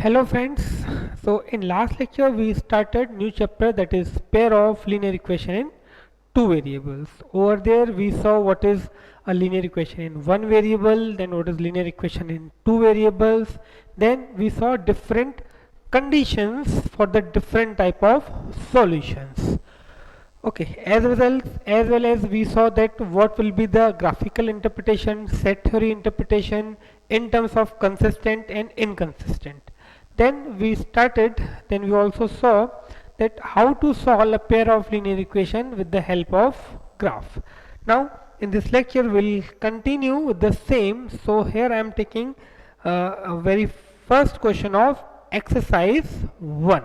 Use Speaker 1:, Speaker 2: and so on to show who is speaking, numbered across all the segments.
Speaker 1: Hello friends. So in last lecture we started new chapter, that is pair of linear equation in two variables. Over there we saw what is a linear equation in one variable, then what is linear equation in two variables. Then we saw different conditions for the different type of solutions. Okay, as well as we saw that what will be the graphical interpretation, set theory interpretation in terms of consistent and inconsistent. Then we also saw that how to solve a pair of linear equation with the help of graph. Now in this lecture we'll continue with the same. So here I am taking a very first question of exercise 1.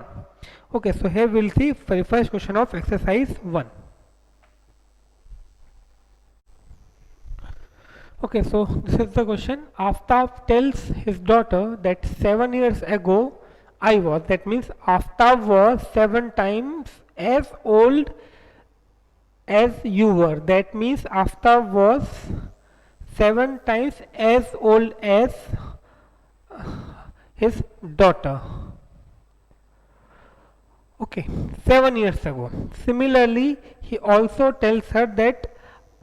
Speaker 1: Okay, so here we'll see very first question of exercise 1. Okay, so this is the question. Aftab tells his daughter that 7 years ago I was, that means Aftab was 7 times as old as you were. That means Aftab was 7 times as old as his daughter. Okay, 7 years ago. Similarly, he also tells her that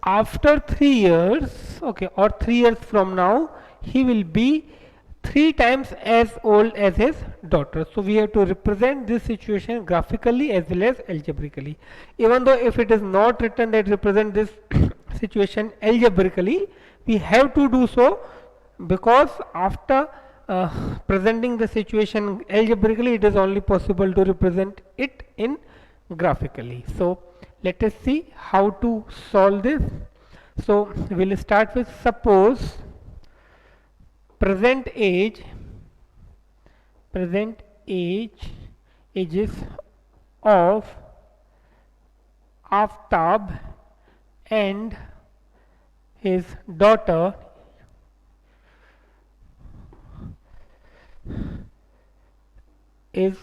Speaker 1: after 3 years, okay, or 3 years from now, he will be 3 times as old as his daughter. So we have to represent this situation graphically as well as algebraically. Even though if it is not written that represent this situation algebraically, we have to do so because after presenting the situation algebraically, it is only possible to represent it in graphically. So let us see how to solve this. So we will start with, suppose present age ages of Aftab and his daughter is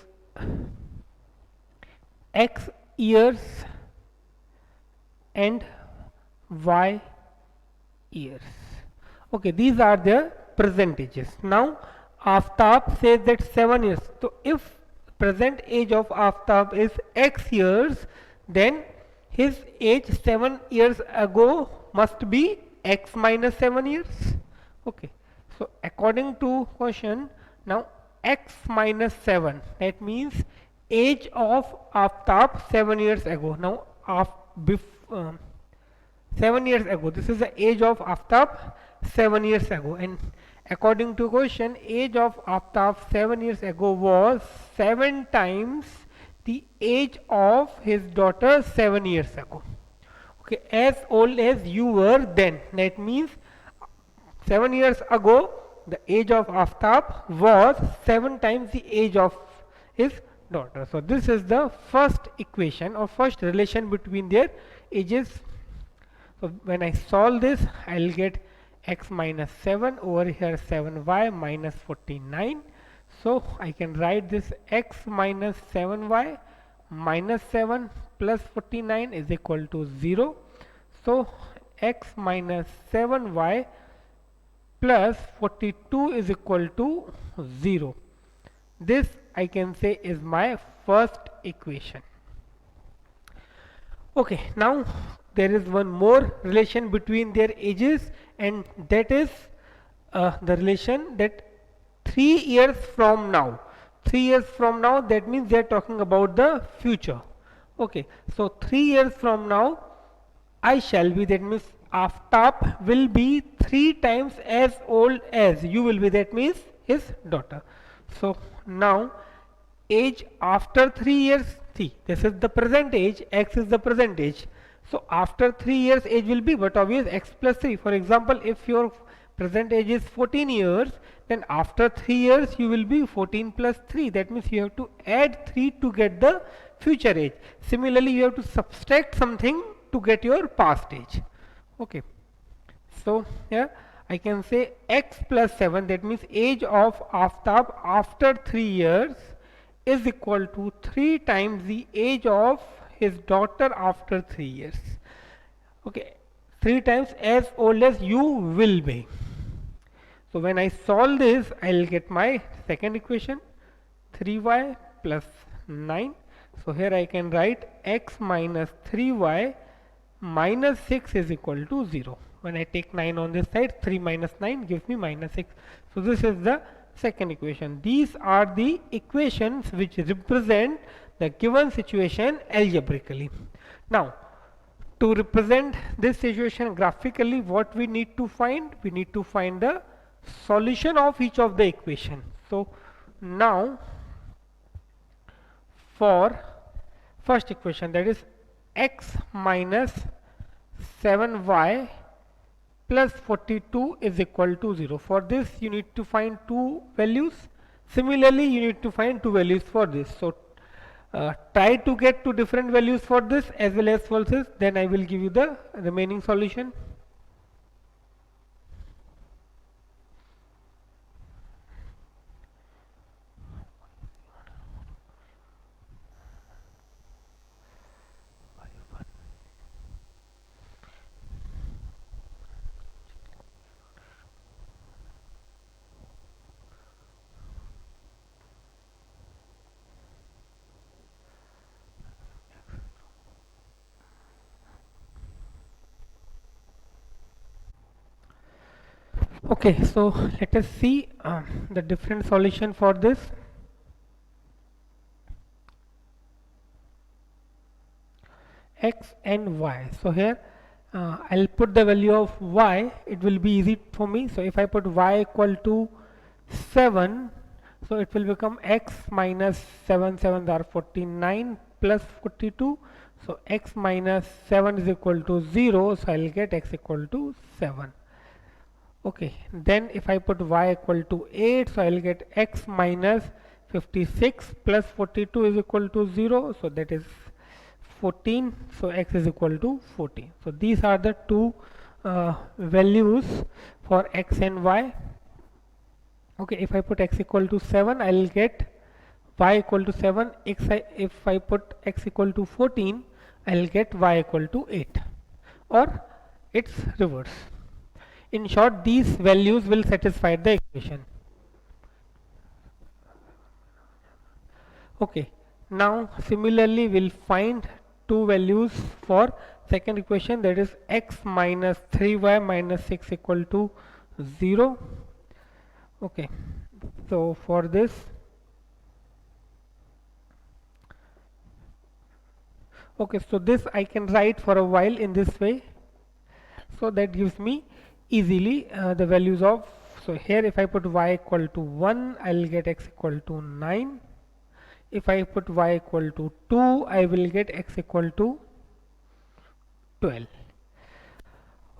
Speaker 1: X years and Y years. Okay, these are the present ages. Now Aftab says that 7 years. So if present age of Aftab is X years, then his age 7 years ago must be X minus 7 years. Okay, so according to question, now X minus 7, that means age of Aftab 7 years ago. Now 7 years ago, this is the age of Aftab 7 years ago, and according to question, age of Aftab 7 years ago was 7 times the age of his daughter 7 years ago. Okay, as old as you were then, that means 7 years ago the age of Aftab was 7 times the age of his daughter. So this is the first equation or first relation between their ages. So when I solve this, I'll get X minus 7 over here 7y minus 49. So I can write this X minus 7y minus 7 plus 49 is equal to 0. So X minus 7y plus 42 is equal to 0. This I can say is my first equation. Okay, now there is one more relation between their ages, and that is the relation that 3 years from now. 3 years from now, that means they are talking about the future. Okay, so 3 years from now I shall be, that means Aftab will be 3 times as old as you will be, that means his daughter. So now age after 3 years, see, this is the present age, X is the present age. So after 3 years age will be, but obvious, X plus 3. For example, if your present age is 14 years, then after 3 years you will be 14 plus 3. That means you have to add 3 to get the future age. Similarly, you have to subtract something to get your past age. Okay, so here I can say X plus 7, that means age of Aftab after 3 years is equal to 3 times the age of his daughter after 3 years. Okay, 3 times as old as you will be. So when I solve this, I'll get my second equation. 3y plus 9. So here I can write x minus 3y minus 6 is equal to 0. When I take 9 on this side, 3 minus 9 gives me minus 6. So this is the second equation. These are the equations which represent the given situation algebraically. Now, to represent this situation graphically, what we need to find? We need to find the solution of each of the equation. So now for first equation, that is x minus 7y plus 42 is equal to 0. For this you need to find two values. Similarly, you need to find two values for this. So try to get two different values for this as well as for this, then I will give you the remaining solution. Okay, so let us see the different solution for this. X and y. So here I'll put the value of y. It will be easy for me. So if I put y equal to 7, so it will become x minus 7 7s are 49 plus 42. So x minus 7 is equal to 0. So I'll get x equal to 7. Okay, then if I put y equal to 8, so I'll get x minus 56 plus 42 is equal to 0. So that is 14. So x is equal to 14. So these are the two values for x and y. Okay, if I put x equal to 7, I'll get y equal to 7. If I put x equal to 14, I'll get y equal to 8, or it's reverse. In short, these values will satisfy the equation. Okay, now similarly we'll find two values for second equation, that is x minus 3y minus 6 equal to 0. Okay, so for this, okay, so this I can write for a while in this way. So that gives me easily the values of, so here if I put y equal to 1, I'll get x equal to 9. If I put y equal to 2, I will get x equal to 12.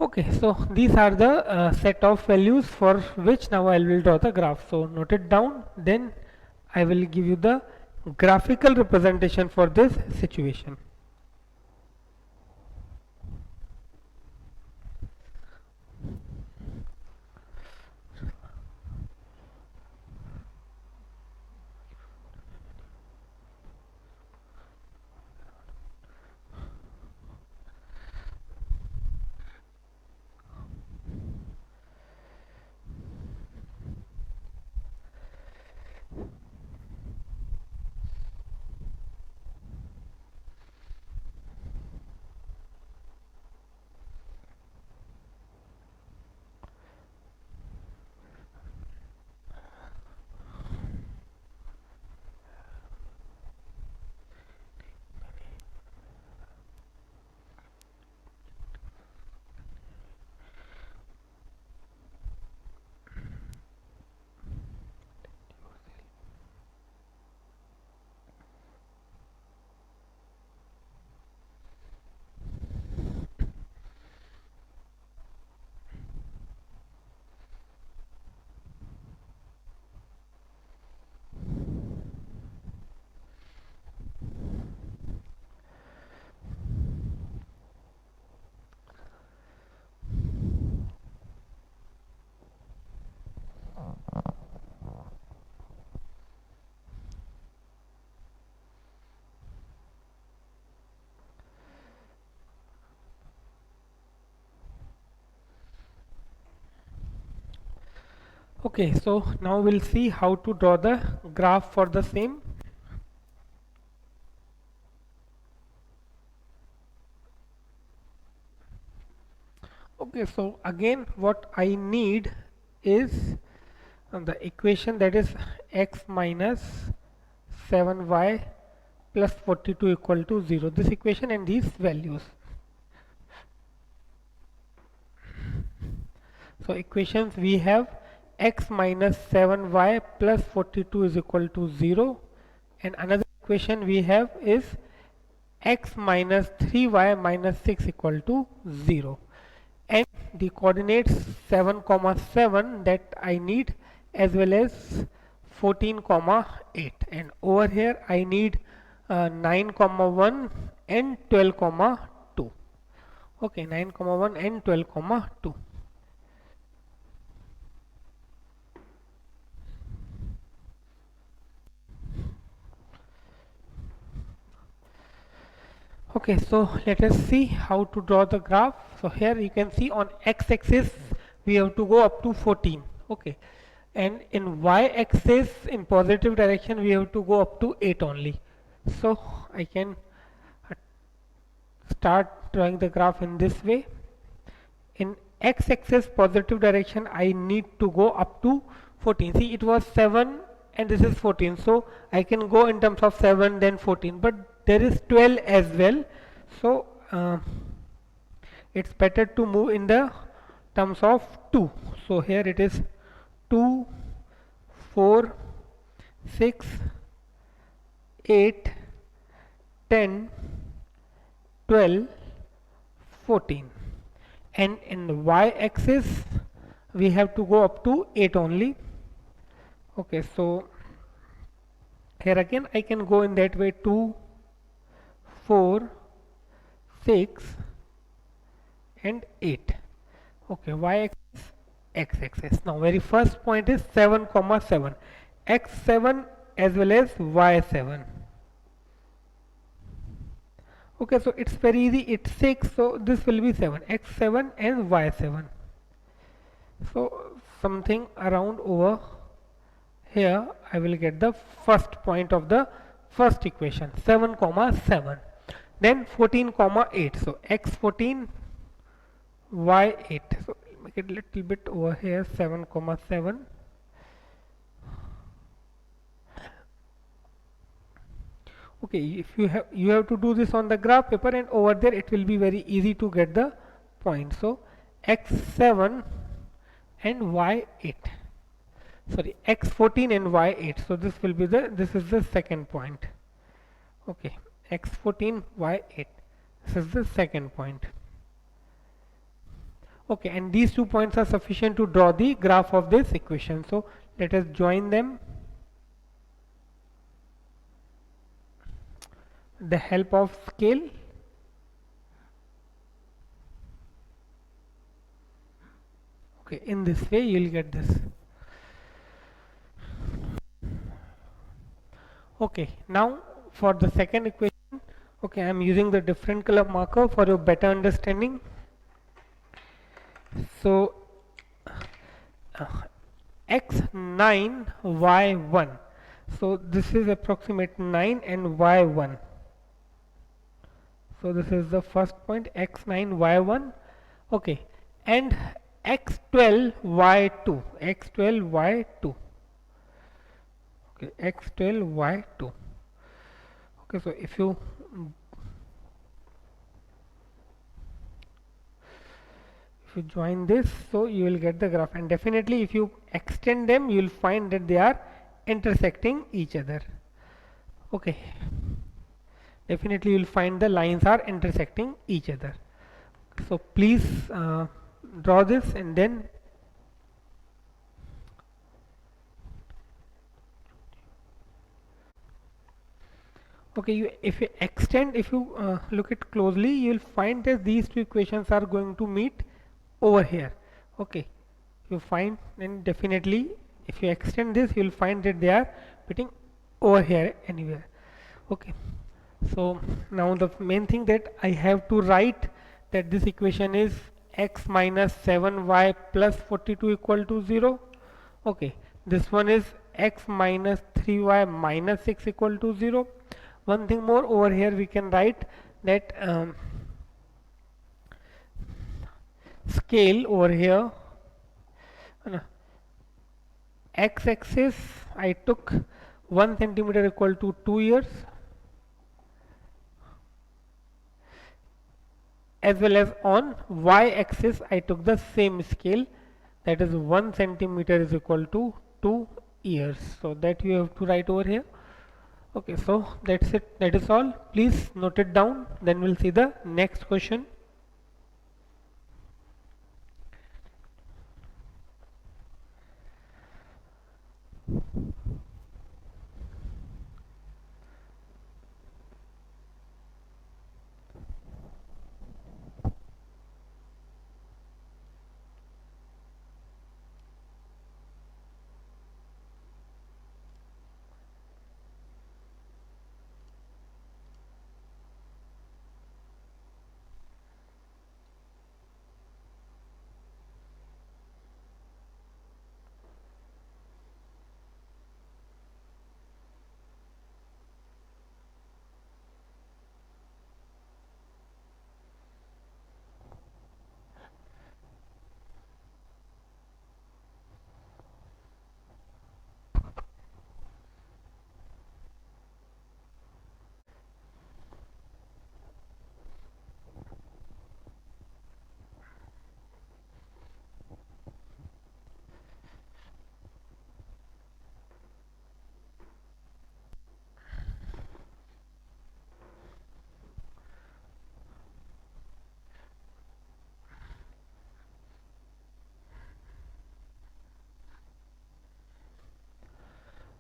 Speaker 1: Okay, so these are the set of values for which now I will draw the graph. So note it down, then I will give you the graphical representation for this situation. Okay, so now we'll see how to draw the graph for the same. Okay, so again what I need is the equation, that is x minus 7y plus 42 equal to 0, this equation and these values. So equations we have x minus 7y plus 42 is equal to 0, and another equation we have is x minus 3y minus 6 equal to 0, and the coordinates 7 comma 7 that I need, as well as 14 comma 8, and over here I need 9 comma 1 and 12 comma 2. Okay, 9 comma 1 and 12 comma 2. Okay, so let us see how to draw the graph. So here you can see on x-axis we have to go up to 14. Okay, and in y-axis in positive direction we have to go up to 8 only. So I can start drawing the graph in this way. In x-axis positive direction I need to go up to 14. See, it was 7 and this is 14, so I can go in terms of 7 then 14, but there is 12 as well, so it's better to move in the terms of 2. So here it is 2, 4, 6, 8, 10, 12, 14, and in the y-axis we have to go up to 8 only. Okay, so here again I can go in that way, 2, 4, 6 and 8. Okay, y-axis, x-axis. Now very first point is 7 comma 7, x7 as well as y7. Okay, so it's very easy, it's 6, so this will be 7, x7 and y7. So something around over here I will get the first point of the first equation, 7 comma 7, then 14 comma 8, so x14 y8. So make it a little bit over here, 7 comma 7. Okay, if you have to do this on the graph paper, and over there it will be very easy to get the point. So x7 and y8, sorry, x14 and y8, so this will be this is the second point. Okay, x14 y8, this is the second point. Okay, and these 2 points are sufficient to draw the graph of this equation, so let us join them with the help of scale. Okay, in this way you will get this. Okay, now for the second equation, okay, I am using the different color marker for your better understanding. So x9 y1, so this is approximate 9 and y1, so this is the first point, x9 y1. Okay, and x12 y2, x12 y2. Okay, x12 y2. Okay, so if you join this, so you will get the graph, and definitely if you extend them you will find that they are intersecting each other. Okay, definitely you will find the lines are intersecting each other. So please draw this, and then okay, if you extend, if you look it closely, you will find that these two equations are going to meet over here. Okay, you find, and definitely if you extend this you will find that they are meeting over here anywhere. Okay, so now the main thing that I have to write, that this equation is x minus 7y plus 42 equal to 0. Okay, this one is x minus 3y minus 6 equal to 0. One thing more, over here we can write that scale over here, x-axis I took 1 centimeter equal to 2 years, as well as on y-axis I took the same scale, that is 1 centimeter is equal to 2 years. So that you have to write over here. Okay, so that's it, that is all. Please note it down, then we'll see the next question.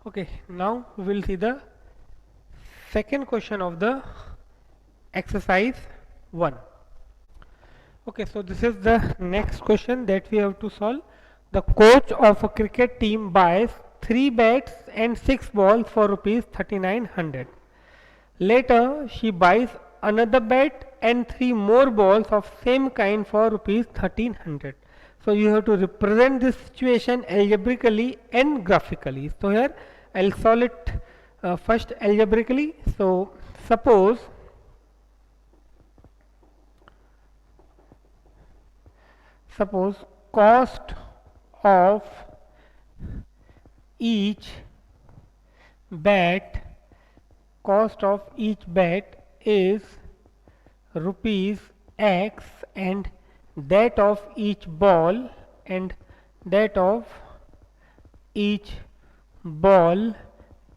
Speaker 1: Okay, now we will see the second question of the exercise 1. Okay, so this is the next question that we have to solve. The coach of a cricket team buys 3 bats and 6 balls for rupees 3900. Later, she buys another bat and 3 more balls of same kind for rupees 1300. So you have to represent this situation algebraically and graphically. So here I'll solve it first algebraically. So suppose cost of each bat is rupees x, and that of each ball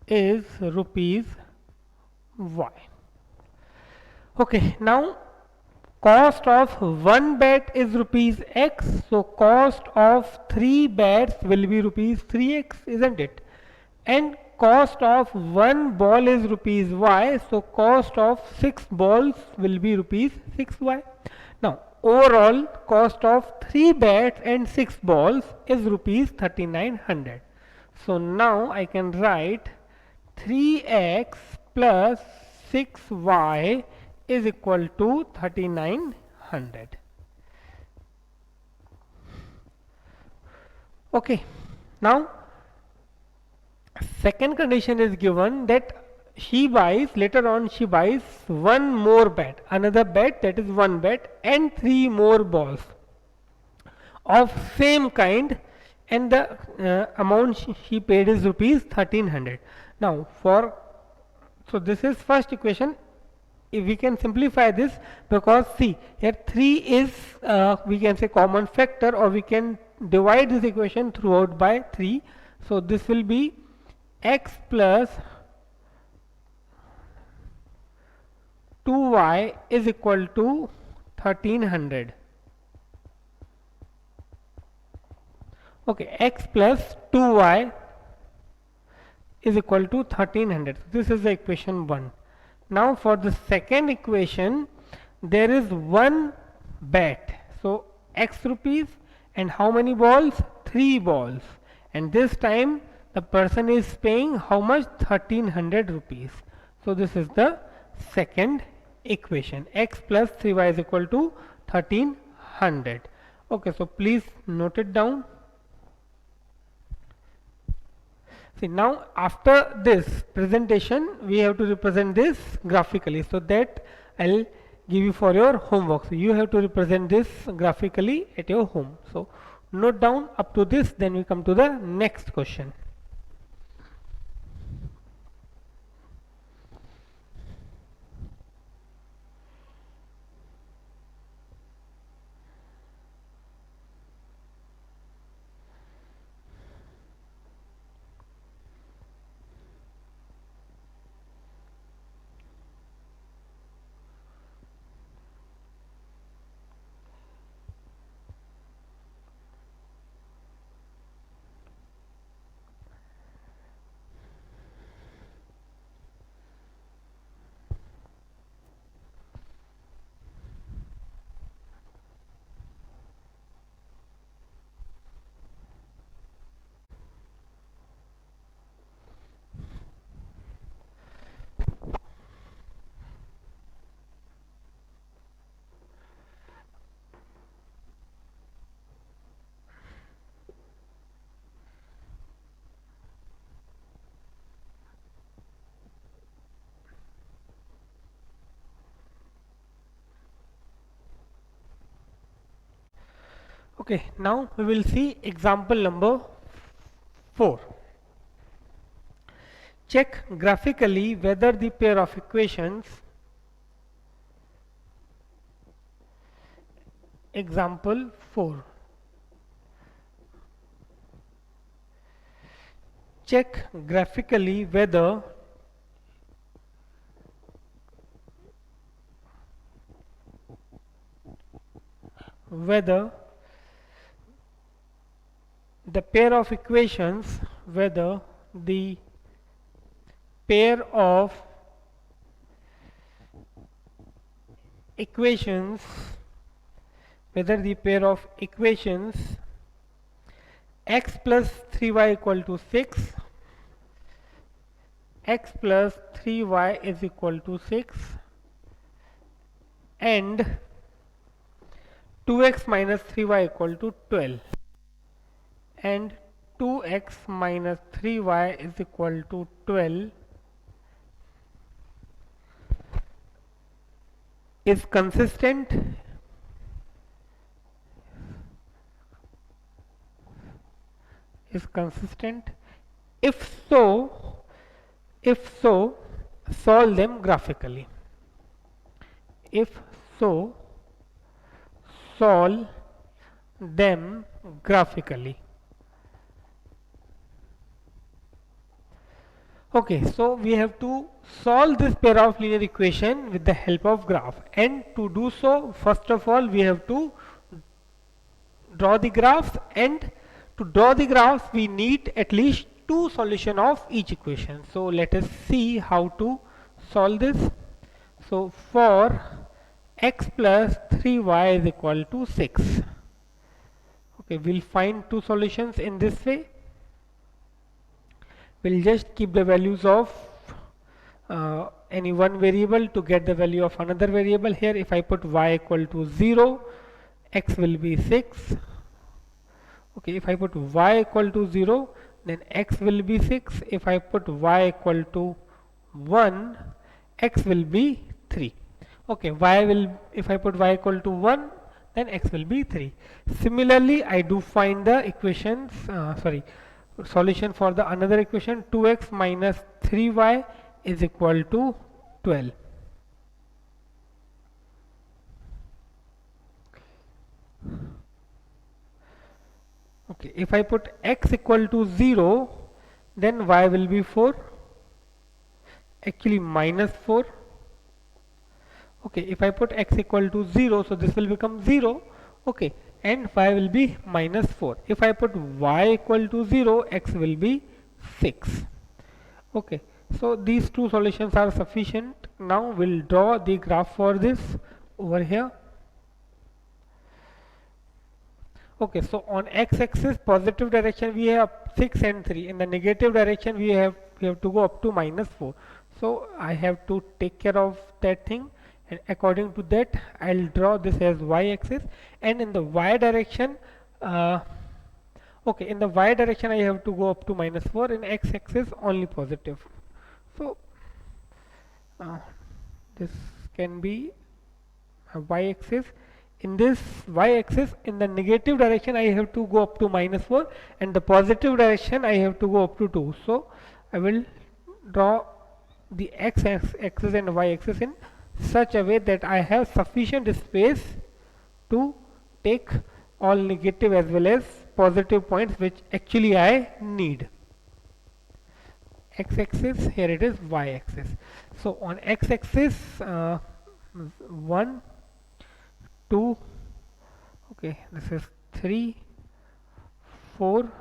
Speaker 1: is rupees y. Okay, now cost of one bat is rupees x, so cost of 3 bats will be rupees 3x, isn't it? And cost of one ball is rupees y, so cost of 6 balls will be rupees 6y. Now overall cost of 3 bats and 6 balls is rupees 3900. So now I can write 3x plus 6y is equal to 3900. Okay, now second condition is given that later on she buys one more bat, another bat, that is one bat, and 3 more balls of same kind, and the amount she paid is rupees 1300. Now so this is first equation. If we can simplify this, because see here 3 is we can say common factor, or we can divide this equation throughout by 3. So this will be x plus 2y is equal to 1300. Okay, x plus 2y is equal to 1300. This is the equation 1. Now for the second equation, there is one bat, so x rupees, and how many balls? 3 balls, and this time the person is paying how much? 1300 rupees. So this is the second equation, x plus 3y is equal to 1300. Okay, so please note it down. See, now after this presentation we have to represent this graphically, so that I'll give you for your homework. So you have to represent this graphically at your home. So note down up to this, then we come to the next question. Okay, now we will see example number 4. Check graphically whether the pair of equations, example 4. Check graphically whether the pair of equations, whether the pair of equations x plus 3y equal to 6, x plus 3y is equal to 6, and 2x minus 3y equal to 12, and 2x minus 3y is equal to 12 is consistent if so solve them graphically. If so, solve them graphically. Okay, so we have to solve this pair of linear equation with the help of graph, and to do so, first of all we have to draw the graphs, and to draw the graphs we need at least two solutions of each equation. So let us see how to solve this. So for x plus 3y is equal to 6, okay, we'll find two solutions in this way. We'll just keep the values of any one variable to get the value of another variable. Here if I put y equal to 0, x will be 6. Okay, if I put y equal to 0, then x will be 6. If I put y equal to 1, x will be 3. Okay, if I put y equal to 1, then x will be 3. Similarly, I do find the equations, solution for the another equation. 2x minus 3y is equal to 12. Okay, if I put x equal to 0, then y will be 4, actually minus 4. Okay, if I put x equal to 0, so this will become 0, okay, and y will be minus 4. If I put y equal to 0, x will be 6. Okay, so these two solutions are sufficient. Now we'll draw the graph for this over here. Okay, so on x-axis positive direction we have 6 and 3. In the negative direction we have to go up to minus 4. So I have to take care of that thing, and according to that I'll draw this as y-axis, and in the y direction Okay, in the y direction I have to go up to minus 4, in x axis only positive. So uh, this can be y axis. In this y axis, in the negative direction I have to go up to minus 4, and the positive direction I have to go up to 2. So I will draw the x axis and y axis in such a way that I have sufficient space to take all negative as well as positive points which actually I need. X axis, here it is y axis. So on x axis 1, 2, okay, this is 3, 4,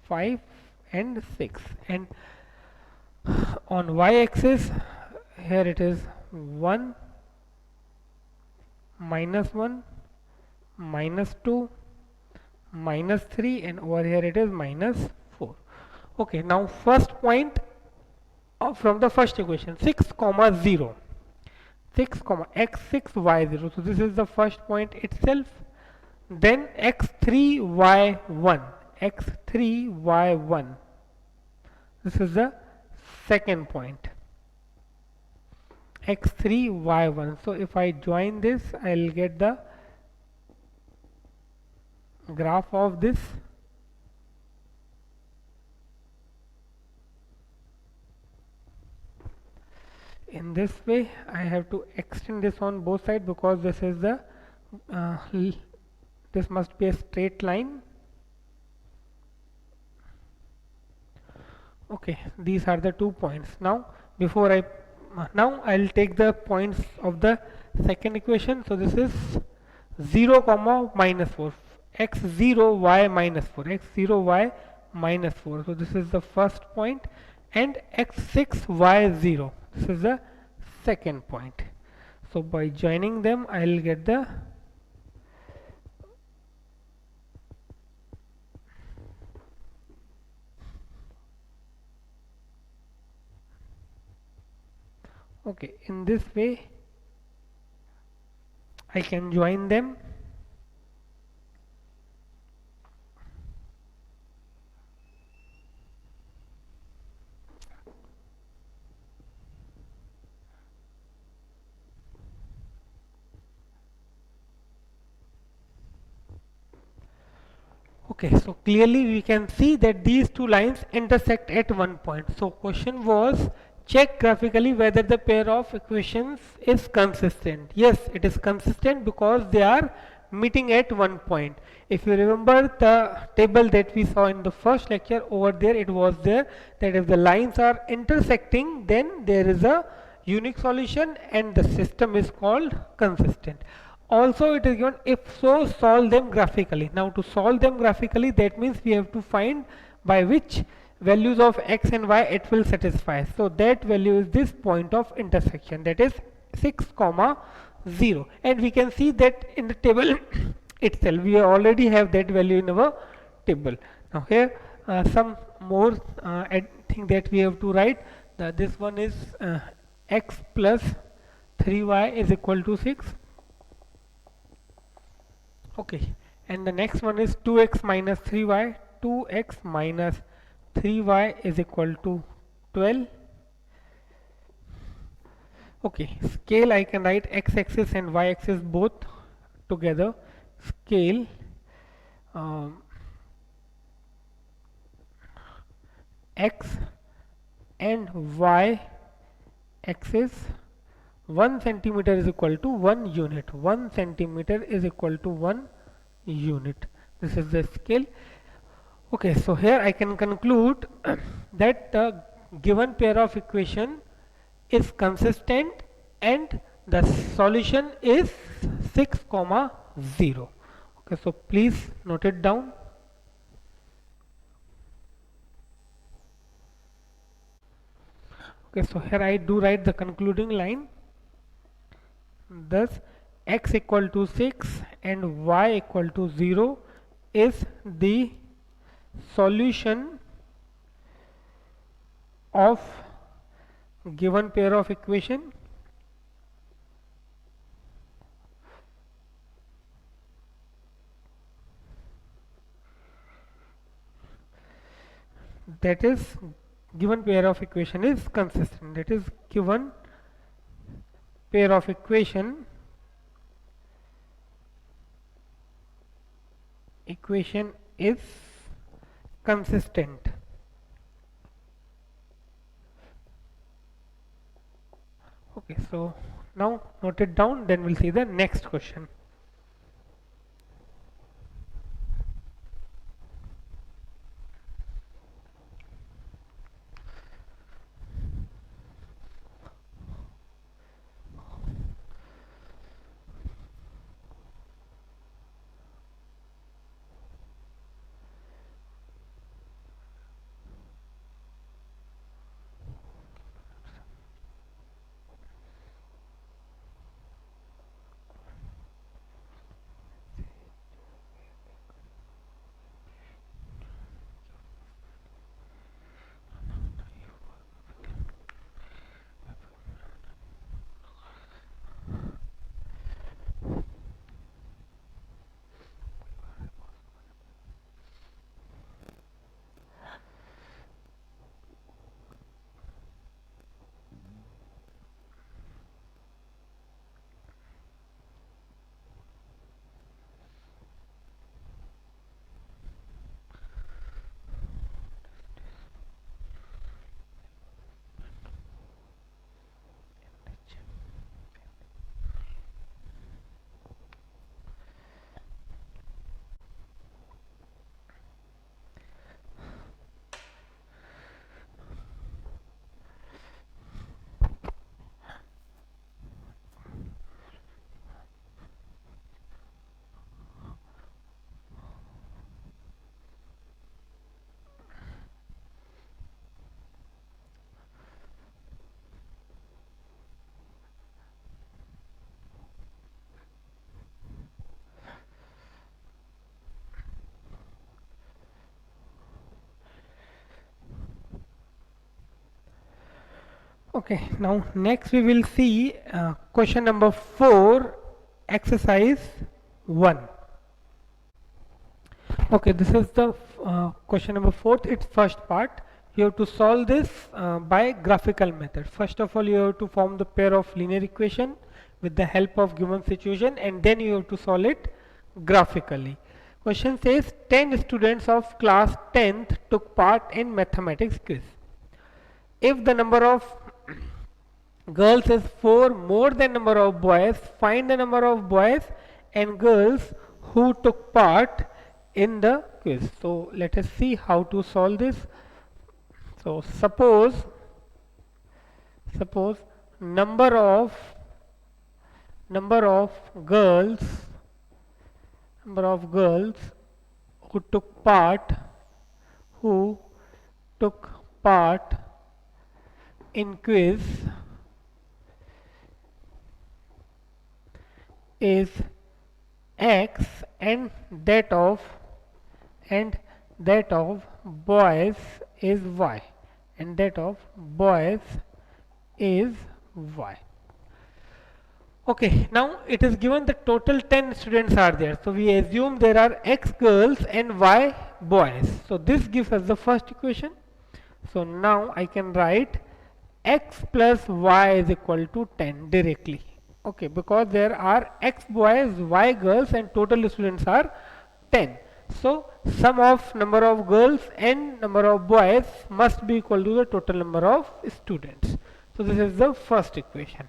Speaker 1: 5 and 6, and on y axis here it is 1, minus 1, minus 2, minus 3, and over here it is minus 4. Okay, now first point from the first equation, 6 comma 0, 6 comma x6 y0, so this is the first point itself. Then x3 y1, x3 y1, this is the second point, x3 y1. So if I join this, I'll get the graph of this. In this way I have to extend this on both sides, because this is the this must be a straight line. Okay, these are the 2 points. Now before now I'll take the points of the second equation. So this is 0 comma minus 4, x0 y minus 4, x0 y minus 4, so this is the first point, and x6 y0, this is the second point. So by joining them I'll get the okay, in this way I can join them. Okay, so clearly we can see that these two lines intersect at one point. So question was, check graphically whether the pair of equations is consistent. Yes, it is consistent because they are meeting at one point. If you remember the table that we saw in the first lecture, over there it was there that if the lines are intersecting, then there is a unique solution and the system is called consistent. Also it is given, if so, solve them graphically. Now to solve them graphically, that means we have to find by which values of x and y it will satisfy. So that value is this point of intersection, that is 6 comma 0, and we can see that in the table itself. We already have that value in our table. Now here some more thing that we have to write. This one is x plus 3y is equal to 6. Okay, and the next one is 2x minus 3y. 2x minus 3y is equal to 12. Okay, scale I can write x-axis and y-axis both together. Scale x and y axis, 1 centimeter is equal to 1 unit. 1 centimeter is equal to 1 unit. This is the scale. Okay, so here I can conclude that the given pair of equation is consistent and the solution is 6 comma 0. Okay, so please note it down. Okay, so here I do write the concluding line. Thus x equal to 6 and y equal to 0 is the solution of given pair of equation that is given pair of equation is consistent, that is given pair of equation is consistent. Okay, so now note it down, then we'll see the next question. Okay, now next we will see question number 4, exercise 1. Okay, this is the question number 4, its first part. You have to solve this by graphical method. First of all, you have to form the pair of linear equation with the help of given situation, and then you have to solve it graphically. Question says 10 students of class 10th took part in mathematics quiz. If the number of girls is 4 more than number of boys, find the number of boys and girls who took part in the quiz. So let us see how to solve this. So suppose number of girls who took part in quiz is X, and that of boys is Y, and that of boys is Y. Okay, now it is given the total 10 students are there, so we assume there are X girls and Y boys. So this gives us the first equation. So now I can write X plus Y is equal to 10 directly. Okay, because there are X boys, Y girls, and total students are 10. So sum of number of girls and number of boys must be equal to the total number of students. So this is the first equation.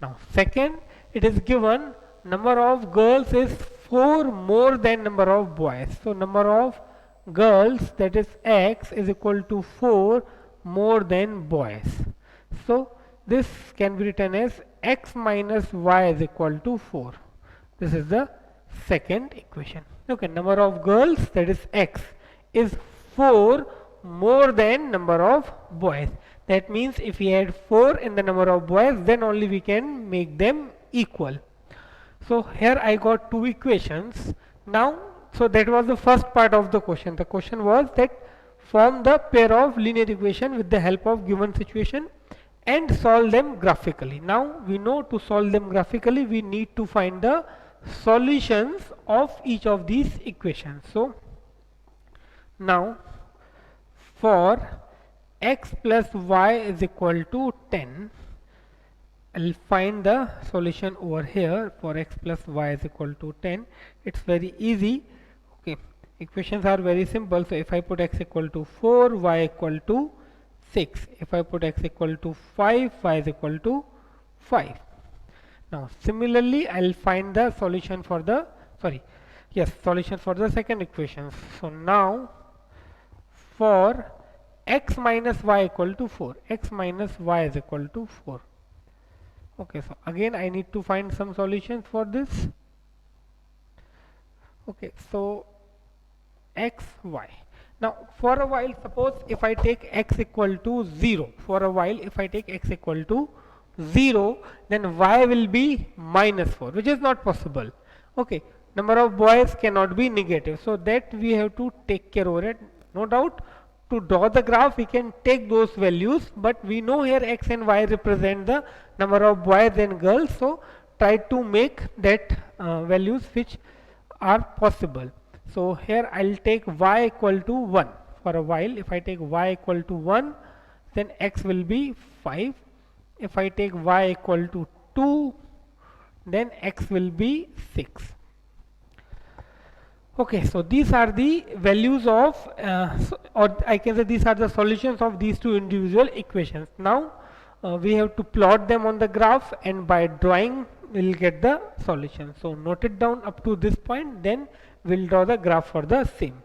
Speaker 1: Now second, it is given number of girls is 4 more than number of boys. So number of girls, that is X, is equal to 4 more than boys. So this can be written as X minus Y is equal to 4. This is the second equation. Okay, number of girls, that is X, is 4 more than number of boys. That means if we add 4 in the number of boys, then only we can make them equal. So here I got two equations. Now, so that was the first part of the question. The question was that form the pair of linear equation with the help of given situation and solve them graphically. Now we know to solve them graphically we need to find the solutions of each of these equations. So now for x plus y is equal to 10, I'll find the solution over here for x plus y is equal to 10. It's very easy. Okay, equations are very simple. So if I put x equal to 4, y equal to 6. If I put x equal to 5, y is equal to 5. Now similarly, I'll find the solution for the solution for the second equation. So now for x minus y equal to 4, x minus y is equal to 4. Okay, so again I need to find some solutions for this. Okay, so x, y. Now for a while, suppose if I take x equal to 0, for a while if I take x equal to 0, then y will be minus 4, which is not possible. Okay, number of boys cannot be negative, so that we have to take care of it. No doubt, to draw the graph we can take those values, but we know here x and y represent the number of boys and girls, so try to make that values which are possible. So here I'll take y equal to 1 for a while. If I take y equal to 1, then x will be 5. If I take y equal to 2, then x will be 6. Okay, so these are the values of, or I can say these are the solutions of these two individual equations. Now we have to plot them on the graph, and by drawing we'll get the solution. So note it down up to this point, then we'll draw the graph for the same.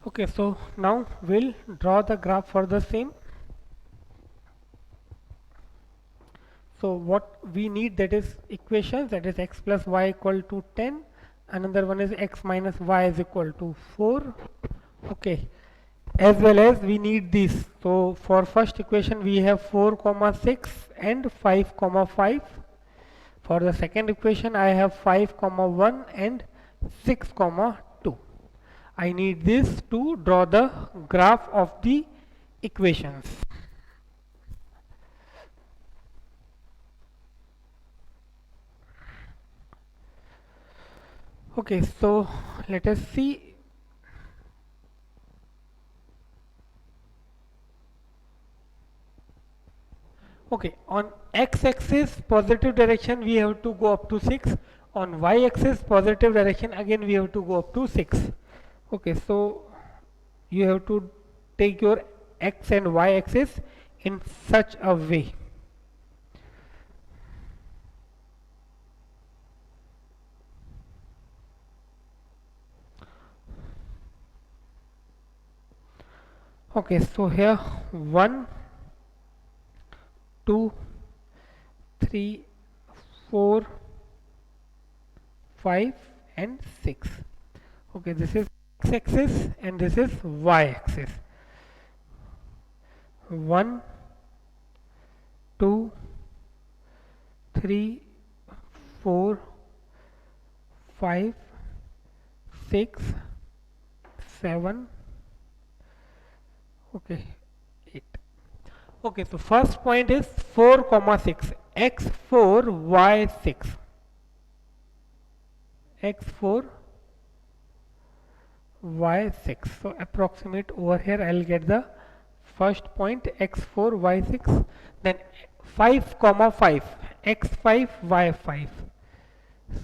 Speaker 1: Okay, so now we'll draw the graph for the same. So what we need, that is equations, that is x plus y equal to 10. Another one is x minus y is equal to 4. Okay, as well as we need this. So for first equation we have 4 comma 6 and 5 comma 5. For the second equation I have 5 comma 1 and 6 comma 2. I need this to draw the graph of the equations. Okay, so let us see. Okay, on x-axis positive direction we have to go up to 6. On y-axis positive direction again we have to go up to 6. Okay, so you have to take your x and y axis in such a way. Okay, so here 1, 2, 3, 4, 5 and 6. Okay, this is x-axis and this is y-axis. 1, 2, 3, 4, 5, 6, 7. Okay, 8. Okay, so first point is 4 comma 6, x4 y6, x4 y6. So approximate over here, I'll get the first point x4 y6, then 5 comma 5 x5 y5.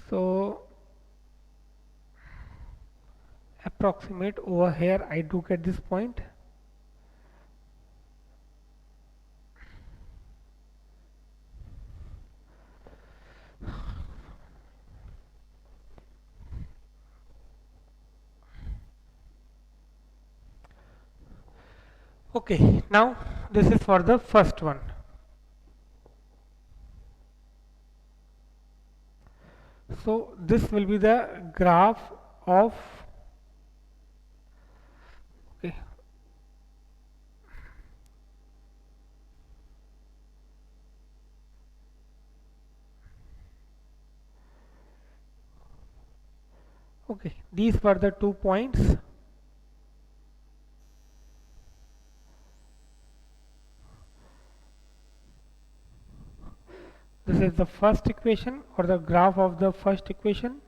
Speaker 1: So approximate over here, I do get this point. Okay, now this is for the first one. So this will be the graph of, okay, okay, these were the 2 points. This is the first equation or the graph of the first equation.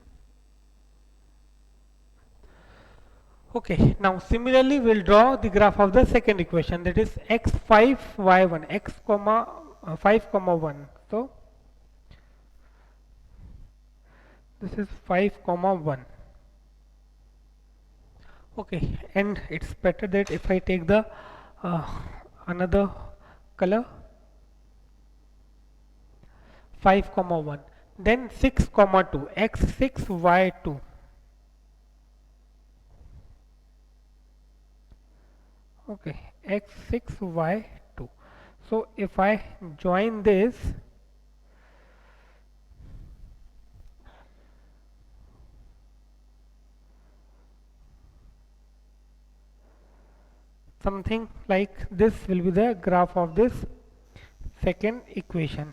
Speaker 1: Okay, now similarly we'll draw the graph of the second equation, that is x5 y1 x comma 5 comma 1. So this is 5 comma 1. Okay, and it's better that if I take the uh, another color, 5 comma 1, then 6 comma 2 x6 y2. Okay, x6 y2. So if I join this, something like this will be the graph of this second equation.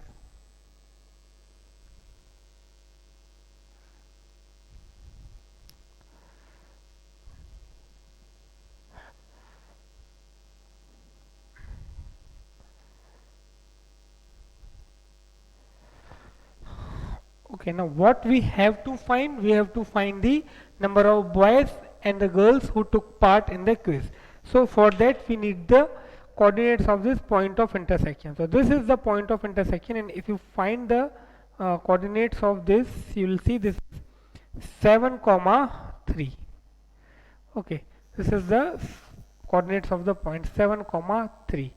Speaker 1: Okay, now what we have to find? We have to find the number of boys and the girls who took part in the quiz. So for that we need the coordinates of this point of intersection. So this is the point of intersection, and if you find the coordinates of this, you will see this 7 comma 3. Okay, this is the coordinates of the point 7 comma 3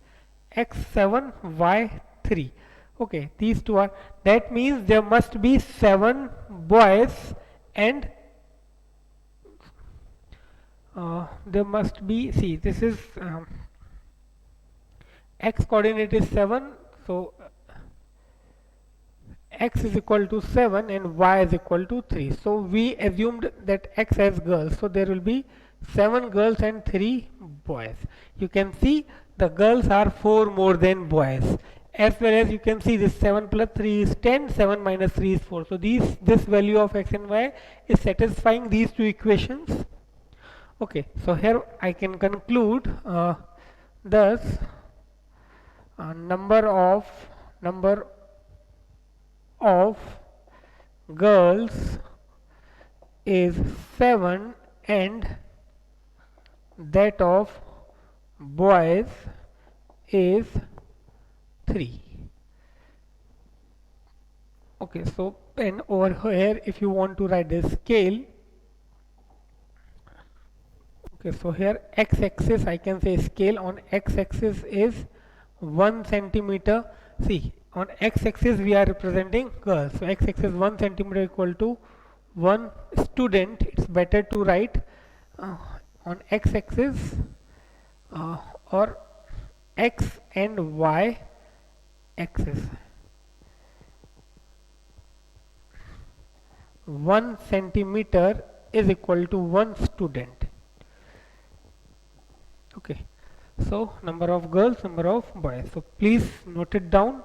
Speaker 1: x7 y3. Okay, these two are, that means there must be 7 boys and there must be, see, this is x coordinate is 7, so x is equal to 7 and y is equal to 3. So we assumed that x has girls, so there will be 7 girls and 3 boys. You can see the girls are 4 more than boys, as well as you can see this 7 plus 3 is 10, 7 minus 3 is 4. So this value of x and y is satisfying these two equations. Okay, so here I can conclude thus number of girls is 7 and that of boys is 3. Okay, so and over here if you want to write the scale, okay, so here x-axis I can say scale on x-axis is 1 centimeter. See, on x-axis we are representing girls, so x-axis 1 centimeter equal to 1 student. It's better to write on x-axis or x and y axis 1 centimeter is equal to 1 student. Okay, so number of girls, number of boys, so please note it down.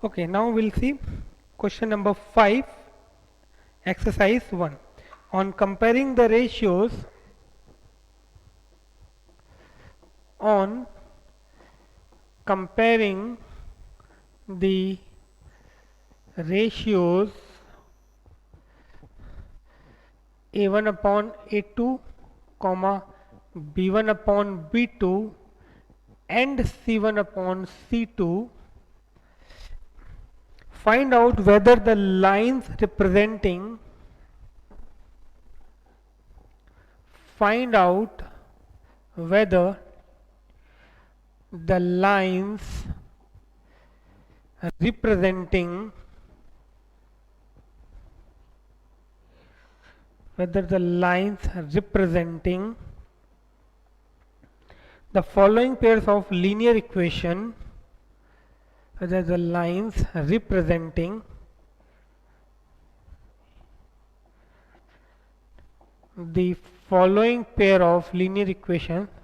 Speaker 1: Okay, now we'll see question number 5, exercise 1. On comparing the ratios, on comparing the ratios A1 upon A2, comma B1 upon B2 and C1 upon C2, find out whether the lines representing find out whether the lines representing the following pairs of linear equation, whether the lines representing the following pair of linear equations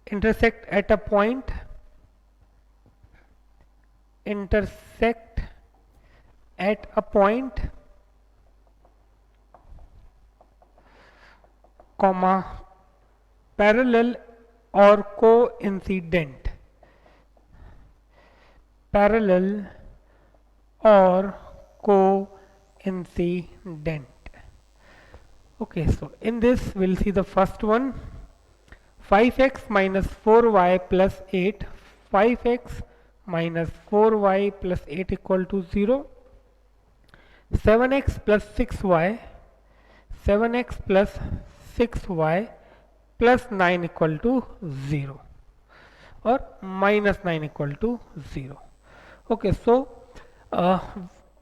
Speaker 1: intersect at a point comma parallel or coincident. Okay, so in this we'll see the first one, 5x minus 4y plus 8, 5x minus 4y plus 8 equal to 0, 7x plus 6y, 7x plus 6y plus 9 equal to 0 or minus 9 equal to 0. Okay, so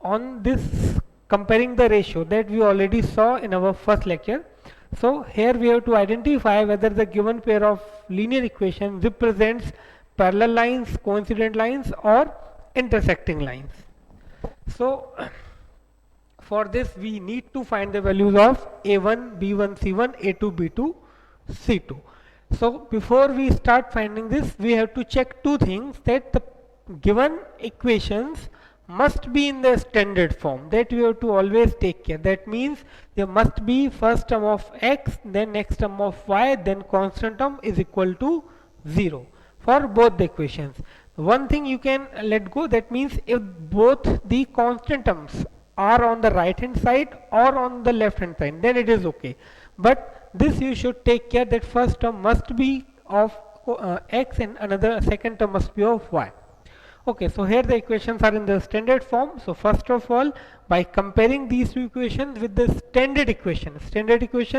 Speaker 1: on this comparing the ratio that we already saw in our first lecture. So here we have to identify whether the given pair of linear equation represents parallel lines, coincident lines or intersecting lines. So for this we need to find the values of A1, B1, C1, A2, B2, C2. So before we start finding this, we have to check two things, that the given equations must be in the standard form. That we have to always take care. That means there must be first term of x, then next term of y, then constant term is equal to 0 for both the equations. One thing you can let go, that means if both the constant terms are on the right hand side or on the left hand side, then it is okay. But this you should take care that first term must be of x and another second term must be of y. Okay, so here the equations are in the standard form. So first of all, by comparing these two equations with the standard equation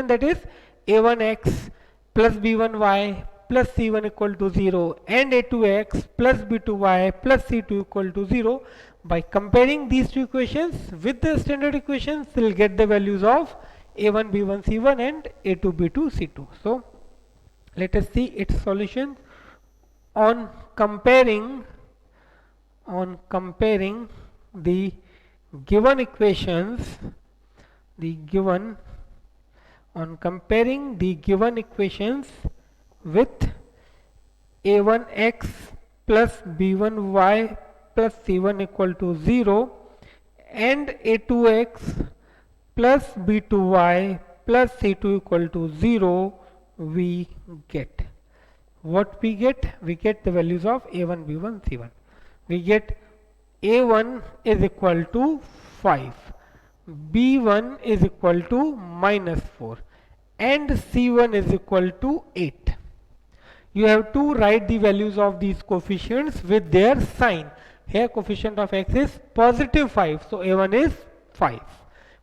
Speaker 1: that is a1x plus b1y plus c1 equal to 0 and a2x plus b2y plus c2 equal to 0, by comparing these two equations with the standard equations, we'll get the values of a1 b1 c1 and a2 b2 c2. So let us see its solution. On comparing the given equations with a1x plus b1y plus c1 equal to 0 and a2x plus b2y plus c2 equal to 0, we get what we get? We get the values of a1, b1, c1. We get a1 is equal to 5, b1 is equal to minus 4 and c1 is equal to 8. You have to write the values of these coefficients with their sign. Here coefficient of x is positive 5, so a1 is 5.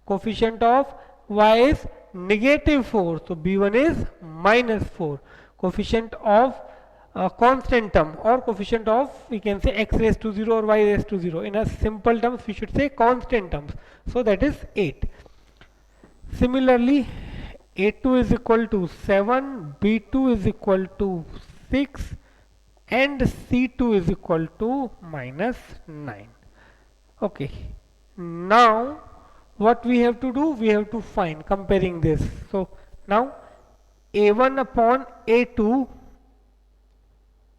Speaker 1: Coefficient of y is negative 4, so b1 is minus 4. Coefficient of constant term or coefficient of, we can say x raised to 0 or y raised to 0. In a simple terms we should say constant terms, so that is 8. Similarly, a2 is equal to 7, b2 is equal to 6 and C2 is equal to minus 9. Okay, now what we have to do, we have to find comparing this. So now A1 upon A2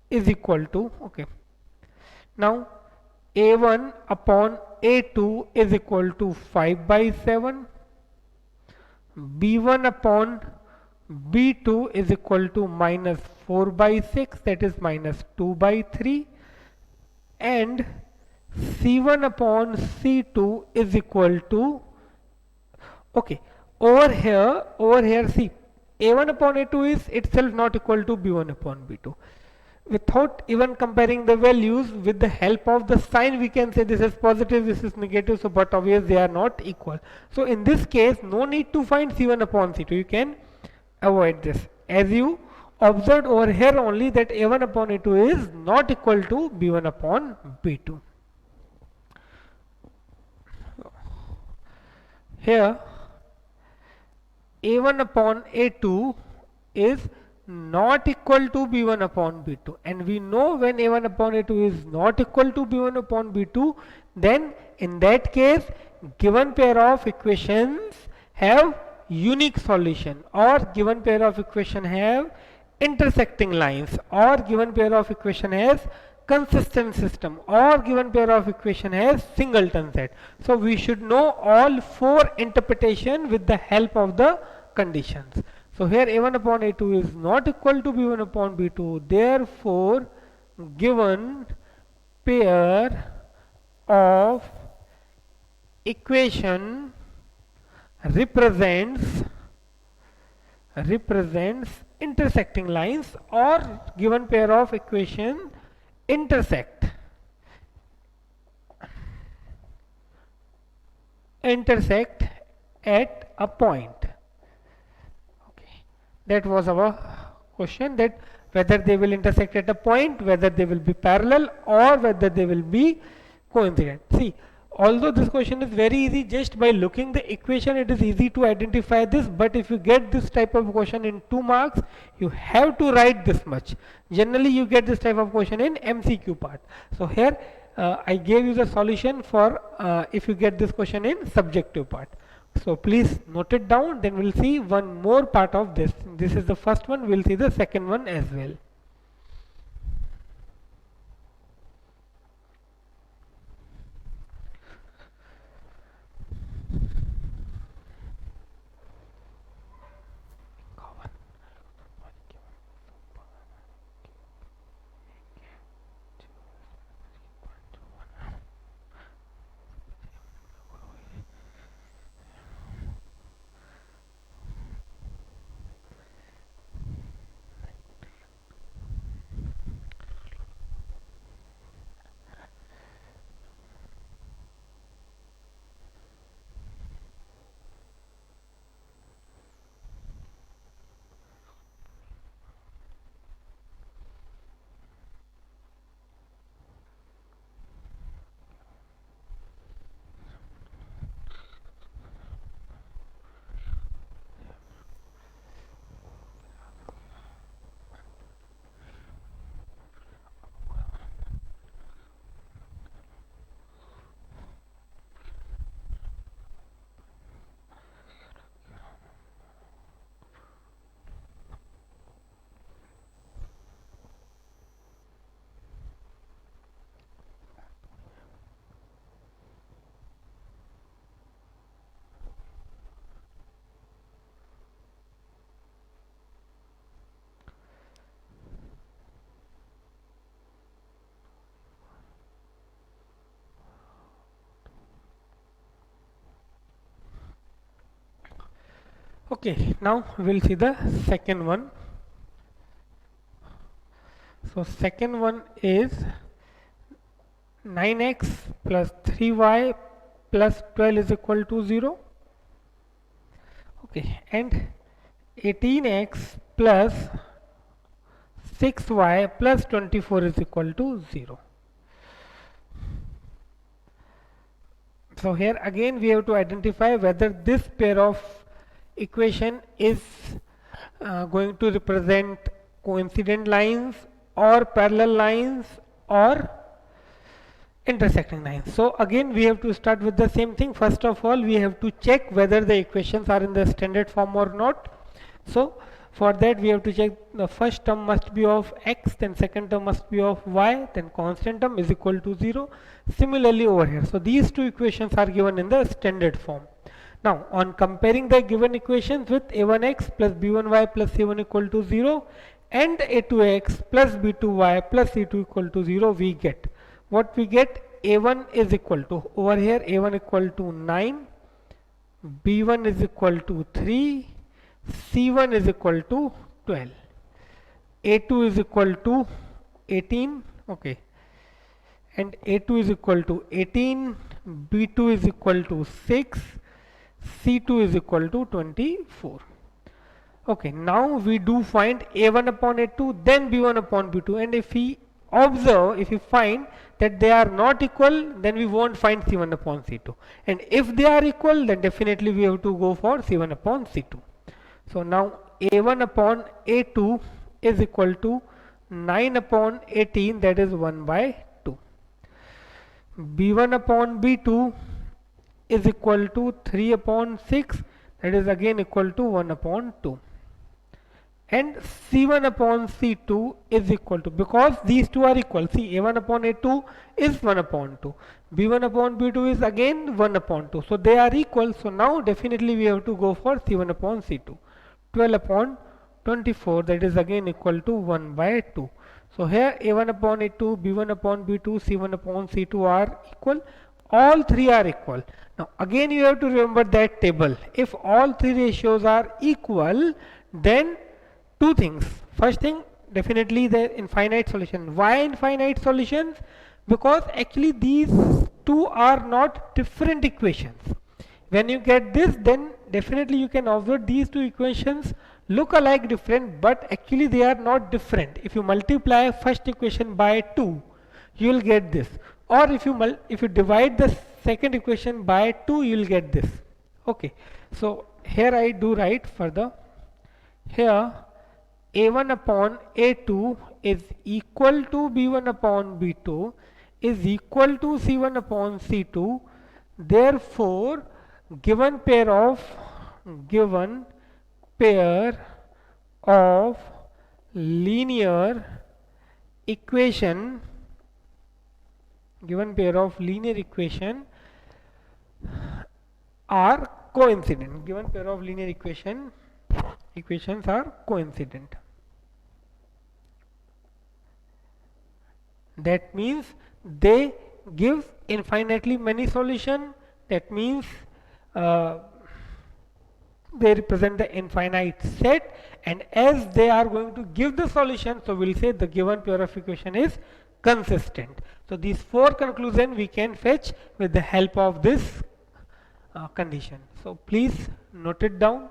Speaker 1: is equal to, okay, now A1 upon A2 is equal to 5 by 7, B1 upon B2 is equal to minus 4 by 6, that is minus 2 by 3, and C1 upon C2 is equal to, okay, over here see, A1 upon A2 is itself not equal to B1 upon B2. Without even comparing the values, with the help of the sign we can say this is positive, this is negative, so but obviously they are not equal. So in this case no need to find C1 upon C2, you can avoid this, as you observed over here only that A1 upon A2 is not equal to B1 upon B2. Here A1 upon A2 is not equal to B1 upon B2, and we know when A1 upon A2 is not equal to B1 upon B2, then in that case given pair of equations have unique solution, or given pair of equation have intersecting lines, or given pair of equation has consistent system, or given pair of equation has singleton set. So we should know all four interpretation with the help of the conditions. So here A1 upon A2 is not equal to B1 upon B2, therefore given pair of equation represents intersecting lines, or given pair of equation intersect at a point. Okay, that was our question, that whether they will intersect at a point, whether they will be parallel, or whether they will be coincident. See, although this question is very easy, just by looking the equation it is easy to identify this, but if you get this type of question in 2 marks, you have to write this much. Generally you get this type of question in MCQ part. So here I gave you the solution for if you get this question in subjective part. So please note it down, then we'll see one more part of this. This is the first one, we'll see the second one as well. Okay, now we'll see the second one. So second one is 9x plus 3y plus 12 is equal to 0. Okay, and 18x plus 6y plus 24 is equal to 0. So here again we have to identify whether this pair of equation is going to represent coincident lines, or parallel lines or intersecting lines. So again we have to start with the same thing. First of all, we have to check whether the equations are in the standard form or not. So for that we have to check the first term must be of x, then second term must be of y, then constant term is equal to 0. Similarly over here, so these two equations are given in the standard form. Now on comparing the given equations with a1x plus b1y plus c1 equal to 0 and a2x plus b2y plus c2 equal to 0, we get what we get. A1 is equal to, over here a1 equal to 9, b1 is equal to 3, c1 is equal to 12, a2 is equal to 18, okay, and a2 is equal to 18, b2 is equal to 6, c2 is equal to 24. Okay, now we do find a1 upon a2, then b1 upon b2, and if we observe, if we find that they are not equal, then we won't find c1 upon c2, and if they are equal, then definitely we have to go for c1 upon c2. So now a1 upon a2 is equal to 9 upon 18, that is 1 by 2. b1 upon b2 is equal to 3 upon 6, that is again equal to 1 upon 2. And c1 upon c2 is equal to, because these two are equal, see a1 upon a2 is 1 upon 2, b1 upon b2 is again 1 upon 2, so they are equal. So now definitely we have to go for c1 upon c2. 12 upon 24, that is again equal to 1 by 2. So here a1 upon a2, b1 upon b2, c1 upon c2 are equal. All three are equal. Now again you have to remember that table. If all three ratios are equal, then two things. First thing, definitely the infinite solution. Why infinite solutions? Because actually these two are not different equations. When you get this, then definitely you can observe these two equations look alike different, but actually they are not different. If you multiply first equation by 2, you will get this, or if you divide the second equation by 2, you will get this. Okay, so here I do write further. Here a1 upon a2 is equal to b1 upon b2 is equal to c1 upon c2. Therefore given pair of linear equation are coincident. Given pair of linear equations are coincident. That means they give infinitely many solutions. That means they represent the infinite set, and as they are going to give the solution, so we'll say the given pair of equation is consistent. So these four conclusions we can fetch with the help of this condition. So please note it down.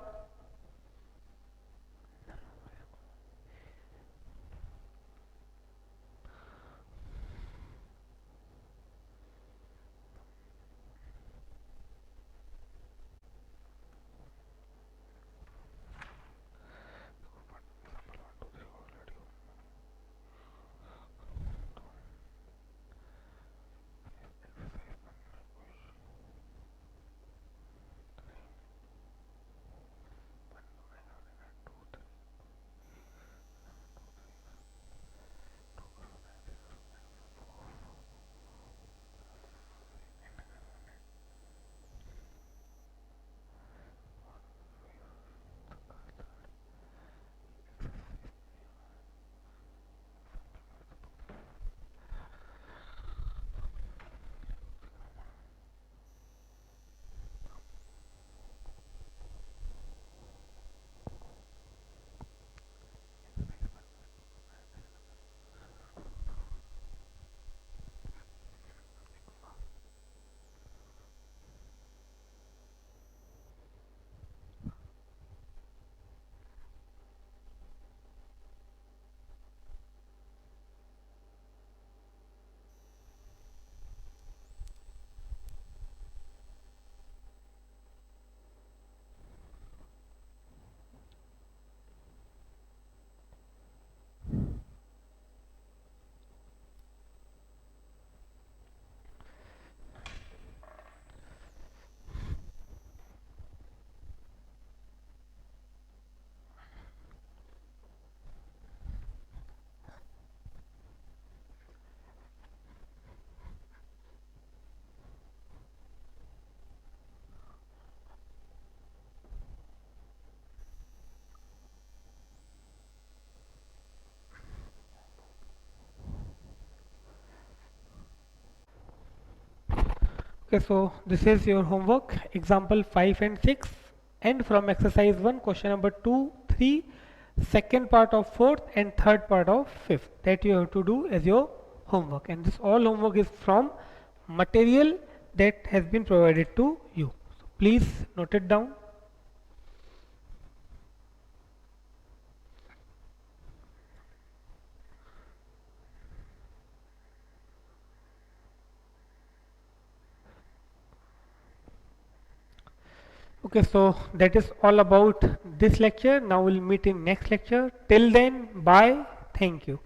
Speaker 1: Okay, so this is your homework, example 5 and 6, and from exercise 1, question number 2, 3, second part of 4th and third part of 5th that you have to do as your homework. And this all homework is from material that has been provided to you. So please note it down. Okay, so that is all about this lecture. Now we'll meet in next lecture. Till then, bye. Thank you.